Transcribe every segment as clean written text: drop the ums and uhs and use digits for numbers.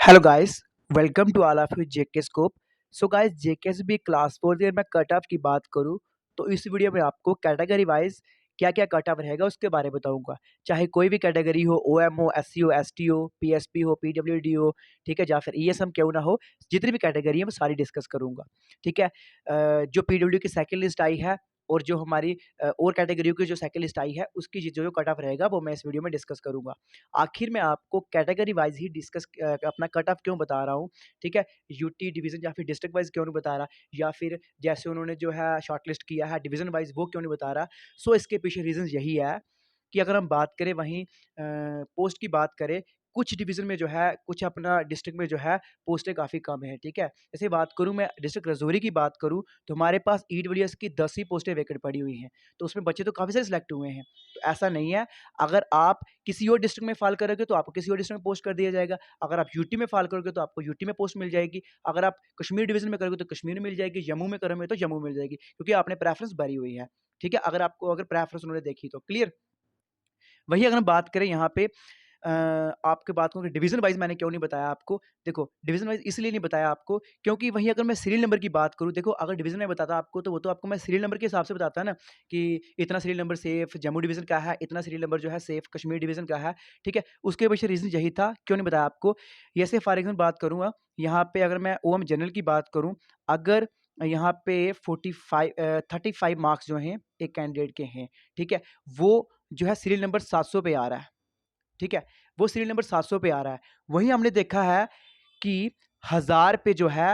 Hello guys, welcome to all of you JK scope. So guys, JKSB class 4 year में cut off की बात करूं तो इस वीडियो में आपको कैटेगरी वाइज क्या क्या कट ऑफ रहेगा उसके बारे में बताऊंगा। चाहे कोई भी कैटेगरी हो, ओएम हो, एससी हो, एसटी हो, पीएसपी हो, पीडब्ल्यूडी हो, ठीक है, या फिर ईएसएम क्यों ना हो, जितनी भी कैटेगरी है मैं सारी डिस्कस करूंगा। ठीक है। जो पीडब्ल्यू की सेकंड लिस्ट आई है और जो हमारी और कैटेगरी की जो सेकंड लिस्ट आई है उसकी जो जो कट ऑफ रहेगा वो मैं इस वीडियो में डिस्कस करूंगा। आखिर में आपको कैटेगरी वाइज ही डिस्कस अपना कट ऑफ क्यों बता रहा हूँ। ठीक है। यूटी डिवीजन या फिर डिस्ट्रिक्ट वाइज क्यों नहीं बता रहा, या फिर जैसे उन्होंने जो है शॉर्टलिस्ट किया है डिवीजन वाइज वो क्यों नहीं बता रहा। सो इसके पीछे रीजन यही है कि अगर हम बात करें वहीं पोस्ट की बात करें, कुछ डिवीजन में जो है, कुछ अपना डिस्ट्रिक्ट में जो है पोस्टें काफ़ी कम है। ठीक है। जैसे बात करूं मैं डिस्ट्रिक्ट रजौरी की बात करूं तो हमारे पास ईडब्ल्यूएस की 10 ही पोस्टें वैकेंट पड़ी हुई हैं। तो उसमें बच्चे तो काफ़ी सारे सिलेक्ट हुए हैं। तो ऐसा नहीं है, अगर आप किसी और डिस्ट्रिक्ट में फाल करोगे तो आपको किसी और डिस्ट्रिक्ट में पोस्ट कर दिया जाएगा। अगर आप यूटी में फाल करोगे तो आपको यूटी में पोस्ट मिल जाएगी। अगर आप कश्मीर डिवीजन में करोगे तो कश्मीर में मिल जाएगी। जम्मू में करोगे तो जम्मू मिल जाएगी, क्योंकि आपने प्रेफरेंस भरी हुई है। ठीक है। अगर आपको अगर प्रेफरेंस उन्होंने देखी तो क्लियर। वही अगर हम बात करें यहाँ पे आपके बात करूँ कि डिवीजन वाइज मैंने क्यों नहीं बताया आपको। देखो, डिवीजन वाइज इसलिए नहीं बताया आपको क्योंकि वहीं अगर मैं सीरियल नंबर की बात करूँ, देखो अगर डिवीजन में बताता आपको तो वो तो आपको मैं सीरियल नंबर के हिसाब से बताता है ना, कि इतना serial number safe Jammu division का है, इतना सीरियल नंबर जो है सेफ कश्मीर डिवीजन का है। ठीक है। उसके पीछे रीजन यही था, क्यों नहीं बताया आपको। जैसे फॉर एग्जाम्पल बात करूँगा यहाँ पे, अगर मैं ओएम जनरल की बात करूँ, अगर यहाँ पे 35 मार्क्स जो हैं एक कैंडिडेट के हैं, ठीक है, वो जो है सीरियल नंबर 700 पे आ रहा है। ठीक है। वो सीरियल नंबर 700 पे आ रहा है। वहीं हमने देखा है कि 1000 पे जो है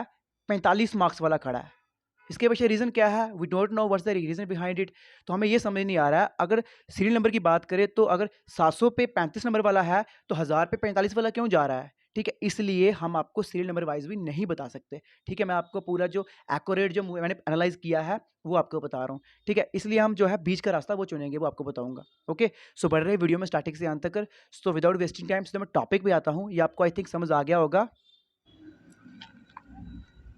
45 मार्क्स वाला खड़ा है। इसके पीछे रीज़न क्या है, we don't know what's the reason behind it. तो हमें ये समझ नहीं आ रहा है। अगर सीरियल नंबर की बात करें तो अगर 700 पे 35 नंबर वाला है तो 1000 पे 45 वाला क्यों जा रहा है। ठीक है। इसलिए हम आपको सीरियल नंबर वाइज भी नहीं बता सकते। ठीक है। मैं आपको पूरा जो एक्यूरेट जो मैंने एनालाइज किया है वो आपको बता रहा हूँ। ठीक है। इसलिए हम जो है बीच का रास्ता वो चुनेंगे, वो आपको बताऊंगा। ओके। सो बढ़ रहे वीडियो में स्टार्टिंग से अंत तक कर। सो विदाउट वेस्टिंग टाइम मैं टॉपिक पे आता हूँ। ये आपको आई थिंक समझ आ गया होगा।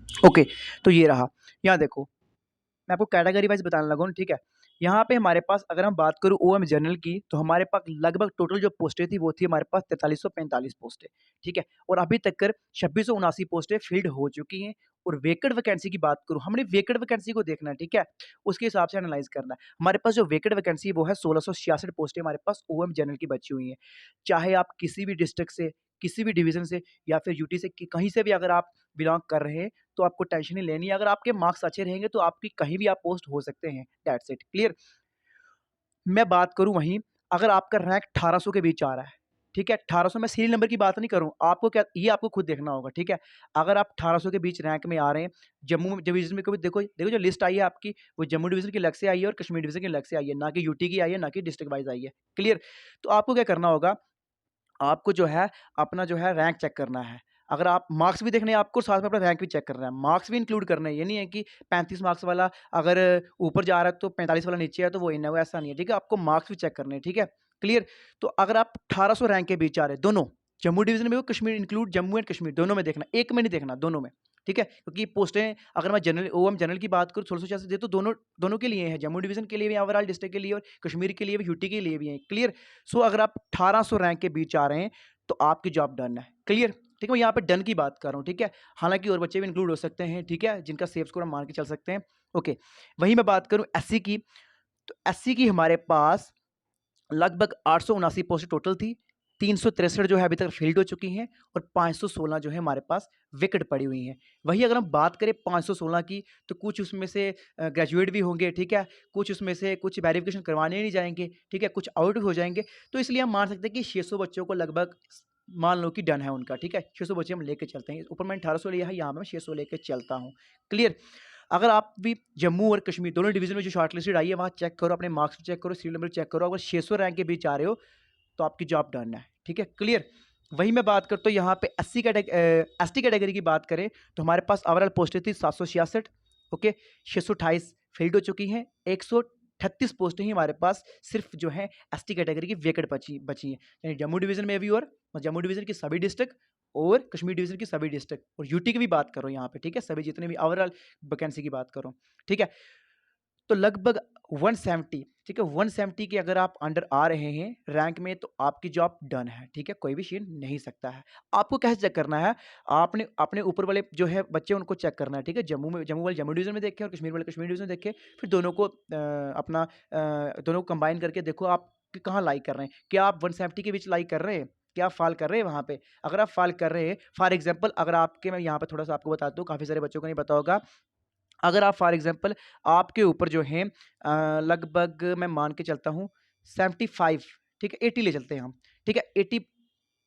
ओके। तो ये रहा। यहाँ देखो, मैं आपको कैटेगरी वाइज बताने लगा हूँ। ठीक है। यहाँ पे हमारे पास अगर हम बात करूँ ओएम जनरल की तो हमारे पास लगभग टोटल जो पोस्टें थी वो थी हमारे पास 4345 पोस्टें। ठीक है। और अभी तक कर 2679 पोस्टें फिल्ड हो चुकी हैं। और वेकेंट वैकेंसी की बात करूँ, हमने वेकेंट वैकेंसी को देखना है। ठीक है। उसके हिसाब से एनालाइज करना है। हमारे पास जो वेकेंट वैकेंसी वो है 1666 पोस्टें हमारे पास ओएम जनरल की बची हुई हैं। चाहे आप किसी भी डिस्ट्रिक्ट से, किसी भी डिवीजन से, या फिर यूटी से, कहीं से भी अगर आप बिलोंग कर रहे हैं तो आपको टेंशन नहीं लेनी है। अगर आपके मार्क्स अच्छे रहेंगे तो आपकी कहीं भी आप पोस्ट हो सकते हैं। That's it, clear. मैं बात करूं वहीं, अगर आपका रैंक 1800 के बीच आ रहा है, ठीक है, 1800, मैं सीरियल नंबर की बात नहीं करूं, आपको क्या, ये आपको खुद देखना होगा। ठीक है। अगर आप 1800 के बीच रैंक में आ रहे हैं, जम्मू डिवीजन में कभी देखो देखो जो लिस्ट आई है आपकी, वो जम्मू डिवीजन की अलग से आई है और कश्मीर डिवीजन की अलग से आई है, ना कि यूटी की आई है, ना कि डिस्ट्रिक्ट वाइज आई है। क्लियर। तो आपको क्या करना होगा, आपको जो है अपना जो है रैंक चेक करना है। अगर आप मार्क्स भी देखने हैं आपको, साथ में अपना रैंक भी चेक करना है, मार्क्स भी इंक्लूड करना है। ये नहीं है कि 35 मार्क्स वाला अगर ऊपर जा रहा है तो 45 वाला नीचे है तो वो इन है, वो ऐसा नहीं है। ठीक है। आपको मार्क्स भी चेक करने हैं। ठीक है। क्लियर। तो अगर आप 1800 रैंक के बीच आ रहे हैं, दोनों जम्मू डिवीजन में हो, कश्मीर इंक्लूड, जम्मू एंड कश्मीर दोनों में देखना, एक में नहीं देखना, दोनों में। ठीक है। क्योंकि पोस्टें, अगर मैं जनरल ओएम जनरल की बात करूँ 1666 दे तो दोनों दोनों के लिए है, जम्मू डिवीजन के लिए भी, ओवरऑल डिस्ट्रिक्ट के लिए, और कश्मीर के लिए भी, यूटी के लिए भी है। क्लियर। सो अगर आप 1800 रैंक के बीच आ रहे हैं तो आपकी जॉब डन है। क्लियर। ठीक है। मैं यहाँ पे डन की बात कर रहा हूँ। ठीक है। हालांकि और बच्चे भी इंक्लूड हो सकते हैं। ठीक है। जिनका सेफ स्कोर हम मान के चल सकते हैं। ओके। वहीं मैं बात करूँ एससी की, तो एससी की हमारे पास लगभग 879 पोस्ट टोटल थी। 363 जो है अभी तक फील्ड हो चुकी हैं और 516 जो है हमारे पास विकेट पड़ी हुई हैं। वही अगर हम बात करें 516 की, तो कुछ उसमें से ग्रेजुएट भी होंगे। ठीक है। कुछ उसमें से कुछ वेरिफिकेशन करवाने नहीं जाएंगे। ठीक है। कुछ आउट भी हो जाएंगे। तो इसलिए हम मान सकते हैं कि 600 बच्चों को लगभग मान लो कि डन है उनका। ठीक है। 600 बच्चे हम लेके चलते हैं। ऊपर मैंने 1800 लिया है, यहाँ मैं 600 लेके चलता हूँ। क्लियर। अगर आप भी जम्मू और कश्मीर दोनों डिवीजन में जो शॉर्ट लिस्टेड आई है वहाँ चेक करो, अपने मार्क्स चेक करो, सीरियल नंबर चेक करो, अगर 600 रैंक के बीच आ रहे हो तो आपकी जॉब डन है। ठीक है। क्लियर। वही मैं बात करता हूँ यहाँ पे एसटी कैटेगरी की बात करें तो हमारे पास ओवरऑल पोस्टें थी 766। ओके। 628 फील्ड हो चुकी हैं। 138 पोस्टें ही हमारे पास सिर्फ जो है एसटी कैटेगरी की वेकेट बची बची हैं, यानी जम्मू डिवीजन में भी, और जम्मू डिवीजन की सभी डिस्ट्रिक्ट और कश्मीर डिवीजन की सभी डिस्ट्रिक्ट और यूटी की भी बात करो यहाँ पे। ठीक है। सभी जितने भी ओवरऑल वैकेंसी की बात करो। ठीक है। तो लगभग 170, ठीक है। 170 के अगर आप अंडर आ रहे हैं रैंक में तो आपकी जॉब डन है, ठीक है, कोई भी छीन नहीं सकता है। आपको कैसे चेक करना है, आपने अपने ऊपर वाले जो है बच्चे उनको चेक करना है, ठीक है। जम्मू वाले जम्मू डिवीज़न में देखें और कश्मीर वाले कश्मीर डिवीज़न में देखें, फिर दोनों को दोनों को कंबाइन करके देखो आप कि कहाँ लाइक कर रहे हैं। क्या आप 170 के बीच लाइक कर रहे हैं? क्या आप फ़ॉल कर रहे हैं वहाँ पे? अगर आप फ़ॉल कर रहे हैं, फॉर एग्ज़ाम्पल अगर आपके, मैं यहाँ पे थोड़ा-सा आपको बताता हूँ, काफ़ी सारे बच्चों को नहीं पता होगा। अगर आप फॉर एग्ज़ाम्पल आपके ऊपर जो है लगभग मैं मान के चलता हूँ 75, ठीक है, 80 ले चलते हैं हम, ठीक है,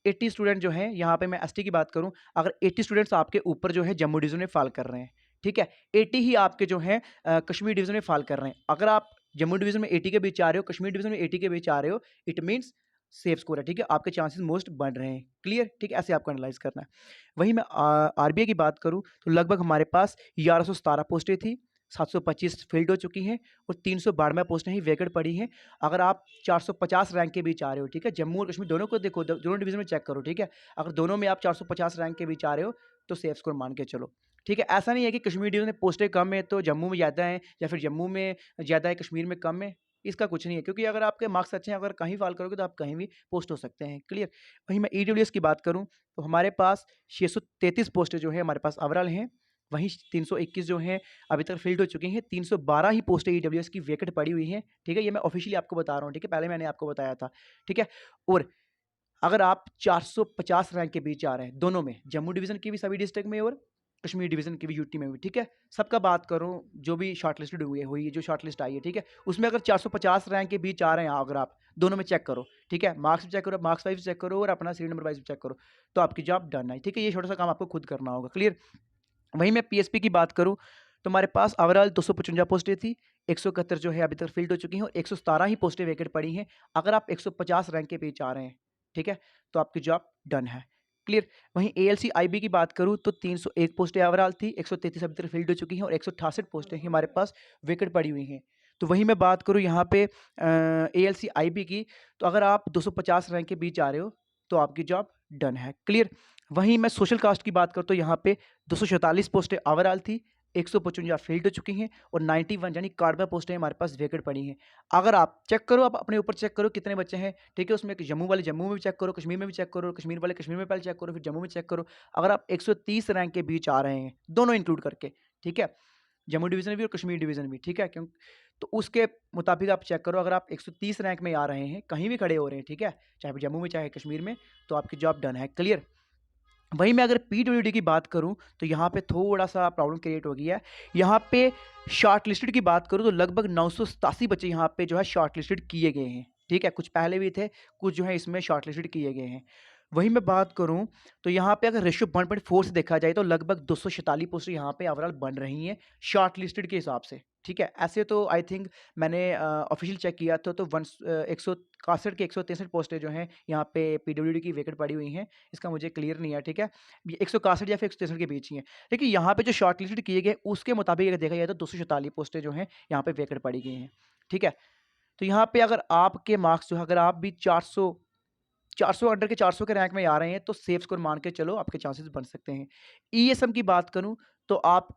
80 स्टूडेंट जो हैं, यहाँ पे मैं एसटी की बात करूँ, अगर 80 स्टूडेंट्स आपके ऊपर जो है जम्मू डिवीज़न में फ़ॉल कर रहे हैं, ठीक है, 80 ही आपके जो हैं कश्मीर डिवीज़न में फ़ॉल कर रहे हैं। अगर आप जम्मू डिवीज़न में 80 के बीच आ रहे हो, कश्मीर डिवीज़न में 80 के बीच आ रहे हो, इट मीन्स सेफ स्कोर है, ठीक है, आपके चांसेस मोस्ट बढ़ रहे हैं। क्लियर? ठीक है, ऐसे आपको एनालाइज़ करना है। वहीं मैं आरबीआई की बात करूँ तो लगभग हमारे पास 1117 पोस्टें थी, 725 फ़िल्ड हो चुकी हैं और 392 पोस्टें ही वैकेंट पड़ी हैं। अगर आप 450 रैंक के बीच आ रहे हो, ठीक है, जम्मू और कश्मीर दोनों को देखो, दोनों डिवीज़न में चेक करो, ठीक है। अगर दोनों में आप 450 रैंक के बीच आ रहे हो, तो सेफ स्कोर मान के चलो, ठीक है। ऐसा नहीं है कि कश्मीर डिवीज़न में पोस्टें कम है, तो जम्मू में ज़्यादा हैं या फिर जम्मू में ज़्यादा है, कश्मीर में कम है, इसका कुछ नहीं है, क्योंकि अगर आपके मार्क्स अच्छे हैं, अगर कहीं फ़ॉल करोगे, तो आप कहीं भी पोस्ट हो सकते हैं, क्लियर। वहीं मैं ईडब्ल्यूएस की बात करूँ, तो हमारे पास 633 पोस्टें जो है हमारे पास ओवरऑल हैं, वहीं 321 जो हैं अभी तक फिल्ड हो चुकी हैं, 312 ही पोस्टें ईडब्ल्यूएस की वैकेंट पड़ी हुई हैं, ठीक है। ये मैं ऑफिशियली आपको बता रहा हूँ, ठीक है, पहले मैंने आपको बताया था, ठीक है। और अगर आप 450 रैंक के बीच आ रहे हैं दोनों में, जम्मू डिवीज़न की भी सभी डिस्ट्रिक्ट में और कश्मीर डिवीज़न की भी यूटी में भी, ठीक है। सबका बात करूँ, जो भी शॉर्टलिस्टेड हुई है, जो शॉर्टलिस्ट आई है, ठीक है, उसमें अगर 450 रैंक के बीच आ रहे हैं, अगर आप दोनों में चेक करो, ठीक है, मार्क्स भी चेक करो, मार्क्स वाइज चेक करो और अपना सीरियल नंबर वाइज भी चेक करो, तो आपकी जॉब डन है, ठीक है। ये छोटा सा काम आपको खुद करना होगा, क्लियर। वहीं मैं पीएसपी की बात करूँ, तो हमारे पास ओवरऑल 255 पोस्टें थी, 171 जो है अभी तक फिल्ड हो चुकी हैं और 117 ही पोस्टें वैकेंट पड़ी हैं। अगर आप 150 रैंक के बीच आ रहे हैं, ठीक है, तो आपकी जॉब डन है, क्लियर। वहीं एएलसी आईबी की बात करूँ तो 301 पोस्टें ओवरऑल थी, 133 अभी तक फिल्ड हो चुकी हैं और 168 पोस्टें ही हमारे पास वैकेंट पड़ी हुई हैं। तो वहीं मैं बात करूँ यहाँ पे एएलसी आईबी की, तो अगर आप 250 रैंक के बीच आ रहे हो, तो आपकी जॉब डन है, क्लियर। वहीं मैं सोशल कास्ट की बात करूँ तो यहाँ पे 244 पोस्टें ओवरऑल थी, 155 फिल्ड हो चुकी हैं और 91 यानी 91 पोस्टें हमारे पास वैकेंट पड़ी हैं। अगर आप चेक करो, आप अपने ऊपर चेक करो कितने बच्चे हैं, ठीक है, उसमें जम्मू वाले जम्मू में भी चेक करो, कश्मीर में भी चेक करो, कश्मीर वाले कश्मीर में पहले चेक करो, फिर जम्मू में चेक करो। अगर आप 130 रैंक के बीच आ रहे हैं, दोनों इंक्लूड करके, ठीक है, जम्मू डिवीज़न भी और कश्मीर डिवीज़न भी, ठीक है, क्यों, तो उसके मुताबिक आप चेक करो। अगर आप 130 रैंक में आ रहे हैं, कहीं भी खड़े हो रहे हैं, ठीक है, चाहे जम्मू में चाहे कश्मीर में, तो आपकी जॉब डन है, क्लियर। वहीं मैं अगर पीडब्ल्यूडी की बात करूं तो यहाँ पे थोड़ा-सा प्रॉब्लम क्रिएट हो गया है। यहाँ पे शॉर्ट लिस्टेड की बात करूं तो लगभग 987 बच्चे यहाँ पे जो है शॉर्ट लिस्टेड किए गए हैं, ठीक है? कुछ पहले भी थे, कुछ जो है इसमें शॉर्ट लिस्टेड किए गए हैं। वहीं मैं बात करूं तो यहाँ पे अगर रेशियो 1.4 से देखा जाए तो लगभग 246 पोस्ट यहाँ पे ओवरऑल बन रही हैं शॉर्ट लिस्टेड के हिसाब से, ठीक है? ऐसे तो आई थिंक मैंने ऑफिशियल चेक किया था तो 161 के 163 पोस्टें जो हैं यहाँ पे पीडब्ल्यूडी की वैकेंट पड़ी हुई हैं। इसका मुझे क्लियर नहीं है, ठीक है? 161 या फिर 163 के बीच ही हैं। देखिए यहाँ पे जो शॉर्ट लिस्टेड किए गए उसके मुताबिक अगर देखा जाए तो 246 पोस्टें जो हैं यहाँ पे वैकेंट पड़ी गई हैं, ठीक है? तो यहाँ पे अगर आपके मार्क्स जो है अगर आप भी 400 अंडर के 400 के रैंक में आ रहे हैं तो सेफ स्कोर मान के चलो आपके चांसेस बन सकते हैं। ईएसएम की बात करूँ तो आप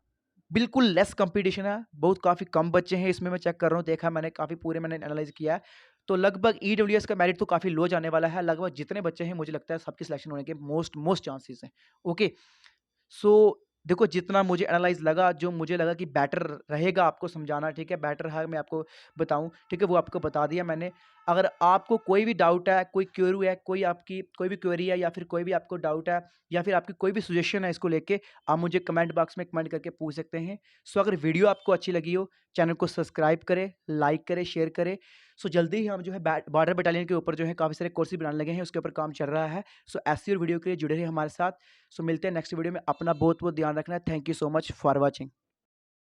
बिल्कुल लेस कंपटीशन है, बहुत काफ़ी कम बच्चे हैं इसमें, मैं चेक कर रहा हूँ, देखा मैंने काफ़ी पूरे मैंने एनालाइज़ किया है। तो लगभग ईडब्ल्यूएस का मेरिट तो काफ़ी लो जाने वाला है, लगभग जितने बच्चे हैं मुझे लगता है सबके सिलेक्शन होने के मोस्ट मोस्ट चांसेस हैं। ओके। सो देखो जितना मुझे एनालाइज़ लगा, जो मुझे लगा कि बेटर रहेगा आपको समझाना, ठीक है? बेटर है मैं आपको बताऊँ, ठीक है? वो आपको बता दिया मैंने। अगर आपको कोई भी डाउट है, कोई क्वेरी है, कोई भी क्वेरी है या फिर कोई भी आपको डाउट है या फिर आपकी कोई भी सजेशन है इसको लेके, आप मुझे कमेंट बॉक्स में कमेंट करके पूछ सकते हैं। सो अगर वीडियो आपको अच्छी लगी हो, चैनल को सब्सक्राइब करें, लाइक करें, शेयर करें। सो जल्दी ही हम जो है बॉर्डर बटालियन के ऊपर जो है काफ़ी सारे कोर्सेज़ बनाने लगे हैं, उसके ऊपर काम चल रहा है। सो ऐसी और वीडियो के लिए जुड़े रहिए हमारे साथ। सो मिलते हैं नेक्स्ट वीडियो में। अपना बहुत बहुत ध्यान रखना है। Thank you so much for watching.